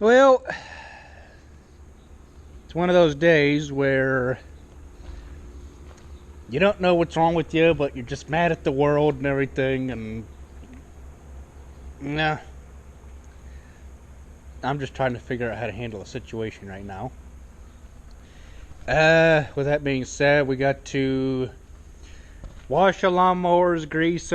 Well, it's one of those days where you don't know what's wrong with you, but you're just mad at the world and everything, and nah, I'm just trying to figure out how to handle the situation right now. With that being said, we got to wash the lawnmowers, grease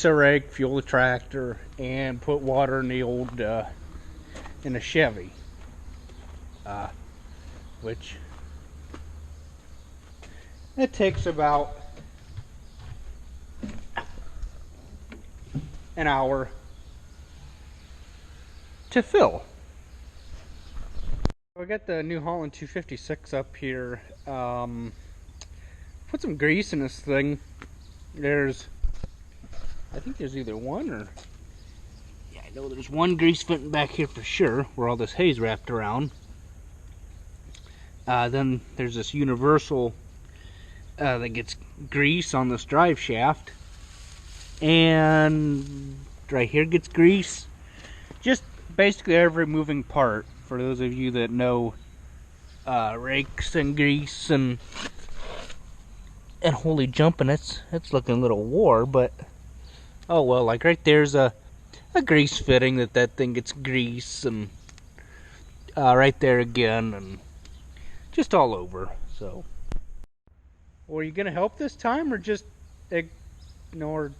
a rake, fuel the tractor, and put water in the old, in a Chevy. Which it takes about an hour to fill. We got the New Holland 256 up here. Put some grease in this thing. I think there's either one or, yeah, I know there's one grease fitting back here for sure, where all this hay's wrapped around. Then there's this universal that gets grease on this drive shaft, and right here gets grease. Just basically every moving part. For those of you that know rakes and grease and holy jumping, it's looking a little wore, but oh well. Like right there's a grease fitting that thing gets grease, and right there again, and just all over. So, well, are you gonna help this time or just ignore?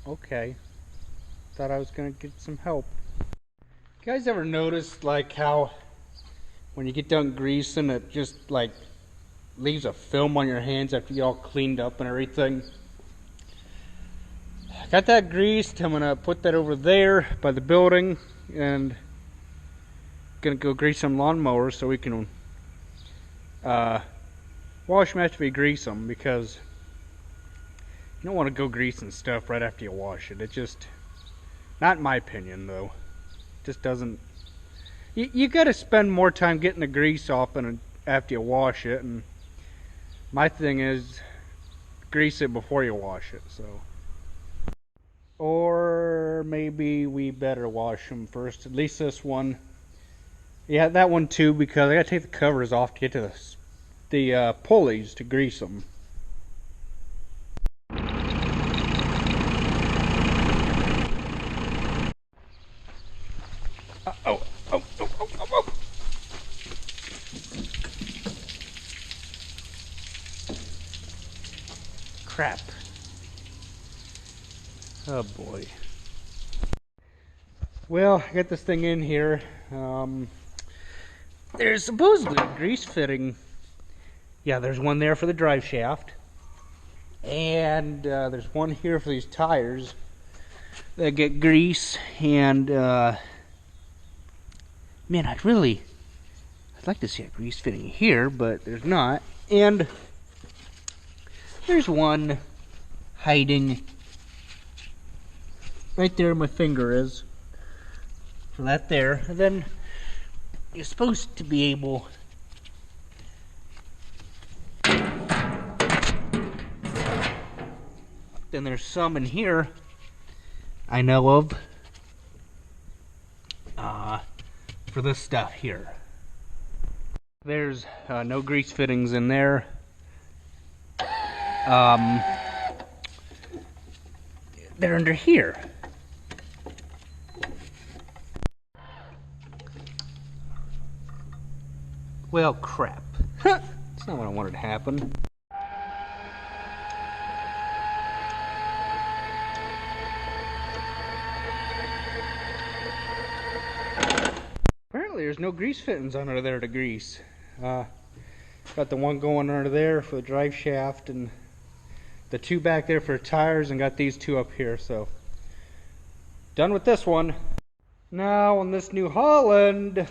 Okay, thought I was gonna get some help. You guys ever noticed like how when you get done greasing, it just like leaves a film on your hands after you get all cleaned up and everything? Got that greased. I'm gonna put that over there by the building, and gonna go grease some lawnmowers so we can wash them after we grease them, because you don't want to go greasing stuff right after you wash it. It just, not in my opinion though, just doesn't. You got to spend more time getting the grease off and after you wash it, and my thing is grease it before you wash it. So, or maybe we better wash them first, at least this one. Yeah, that one too, because I gotta take the covers off to get to the pulleys to grease them. Oh, oh, oh, oh, oh, oh. Crap. Oh boy. Well, I got this thing in here. There's supposedly a grease fitting. Yeah, there's one there for the drive shaft. And there's one here for these tires that get grease. And man, I'd like to see a grease fitting here, but there's not. And there's one hiding right there. My finger is. So that there. And then you're supposed to be able then there's some in here I know of for this stuff here. There's no grease fittings in there. They're under here. Well, crap. That's not what I wanted to happen. Apparently there's no grease fittings under there to grease. Got the one going under there for the drive shaft, and the two back there for tires, and got these two up here. So, done with this one. Now on this New Holland,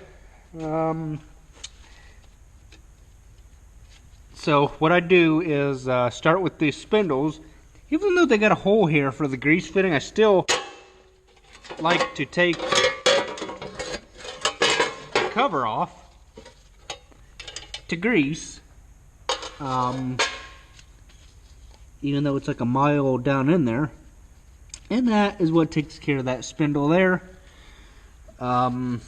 so what I do is start with these spindles. Even though they got a hole here for the grease fitting, I still like to take the cover off to grease. Even though it's like a mile down in there. And that is what takes care of that spindle there. On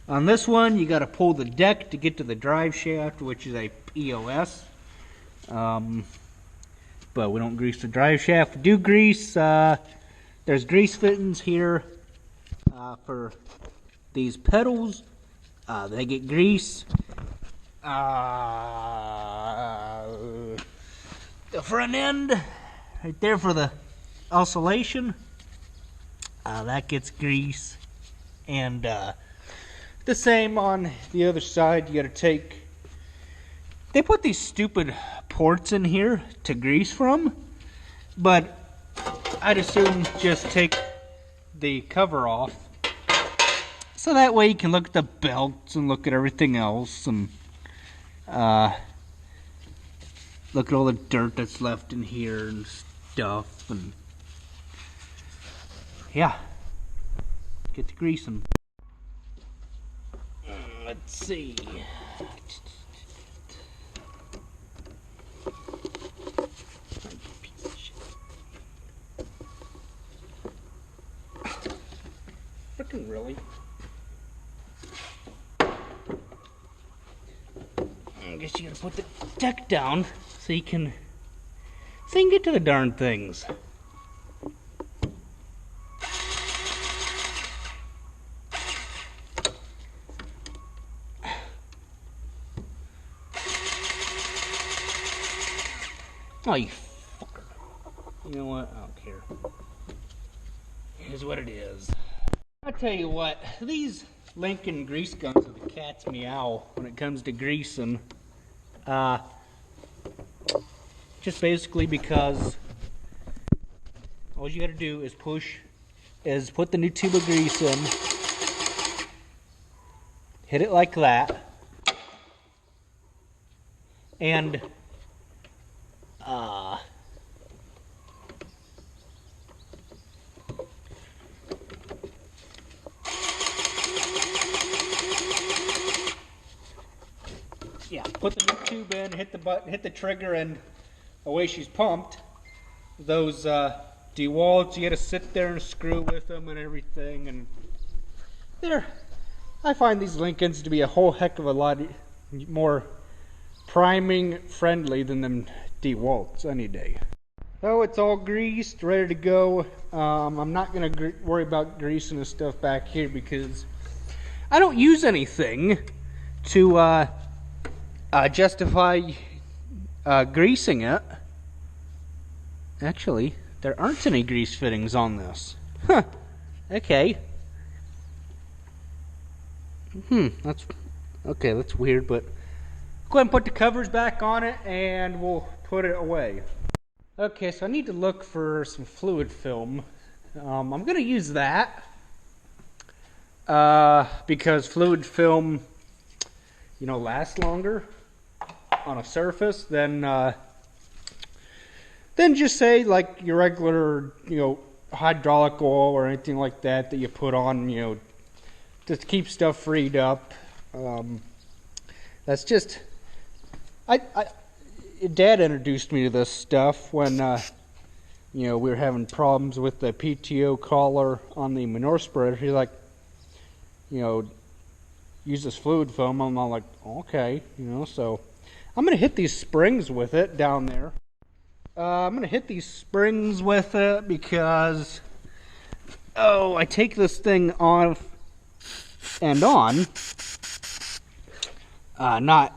this one, you got to pull the deck to get to the drive shaft, which is a POS. But we don't grease the drive shaft. We do grease. There's grease fittings here for these pedals. They get grease. The front end, right there for the oscillation, that gets grease. And the same on the other side. You got to take. They put these stupid ports in here to grease from, but I'd assume just take the cover off, so that way you can look at the belts and look at everything else, and look at all the dirt that's left in here and stuff, and yeah, get to greasing. Let's see. Frickin' really? I guess you gotta put the deck down so you can get to the darn things. Oh, you fucker. You know what? I don't care. Here's what it is. I tell you what, these Lincoln grease guns are the cat's meow when it comes to greasing. Just basically because all you gotta do is put the new tube of grease in, hit it like that, and yeah, put the new tube in, hit the button, hit the trigger, and away she's pumped. Those DeWalt's, you gotta sit there and screw with them and everything, and I find these Lincolns to be a whole heck of a lot more priming friendly than them DeWalt's any day. So it's all greased, ready to go. I'm not gonna worry about greasing this stuff back here because I don't use anything to justify greasing it. Actually, there aren't any grease fittings on this. Huh. Okay. That's weird, but go ahead and put the covers back on it and we'll put it away. Okay, so I need to look for some fluid film. I'm gonna use that because fluid film, lasts longer on a surface than just say like your regular, hydraulic oil or anything like that you put on, to keep stuff freed up. That's just, Dad introduced me to this stuff when, we were having problems with the PTO collar on the manure spreader. He's like, use this fluid film. I'm all like, okay, so I'm going to hit these springs with it down there. I'm going to hit these springs with it because, I take this thing off and on. Not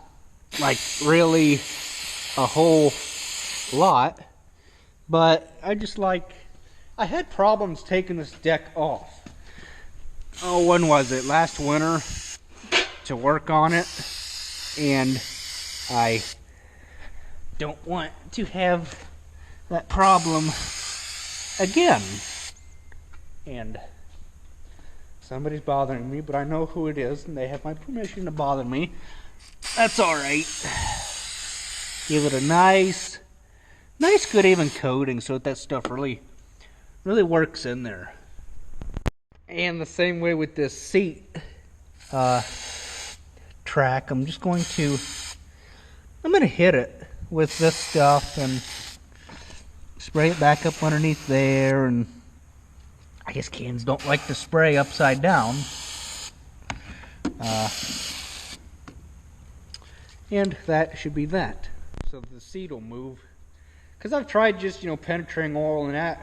like really a whole lot, but I had problems taking this deck off. When was it? Last winter to work on it, and I don't want to have that problem again. And somebody's bothering me, but I know who it is, and they have my permission to bother me. That's alright. Give it a nice good even coating so that stuff really works in there. And the same way with this seat track, I'm going to hit it with this stuff and spray it back up underneath there, and I guess cans don't like to spray upside down. And that should be that. So the seat will move. Because I've tried just, penetrating oil and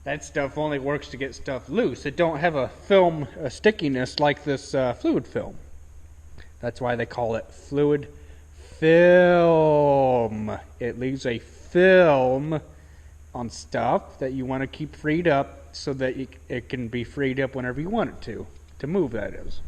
that stuff only works to get stuff loose. It don't have a stickiness like this fluid film. That's why they call it fluid film. It leaves a film on stuff that you want to keep freed up so that it can be freed up whenever you want it to move, that is.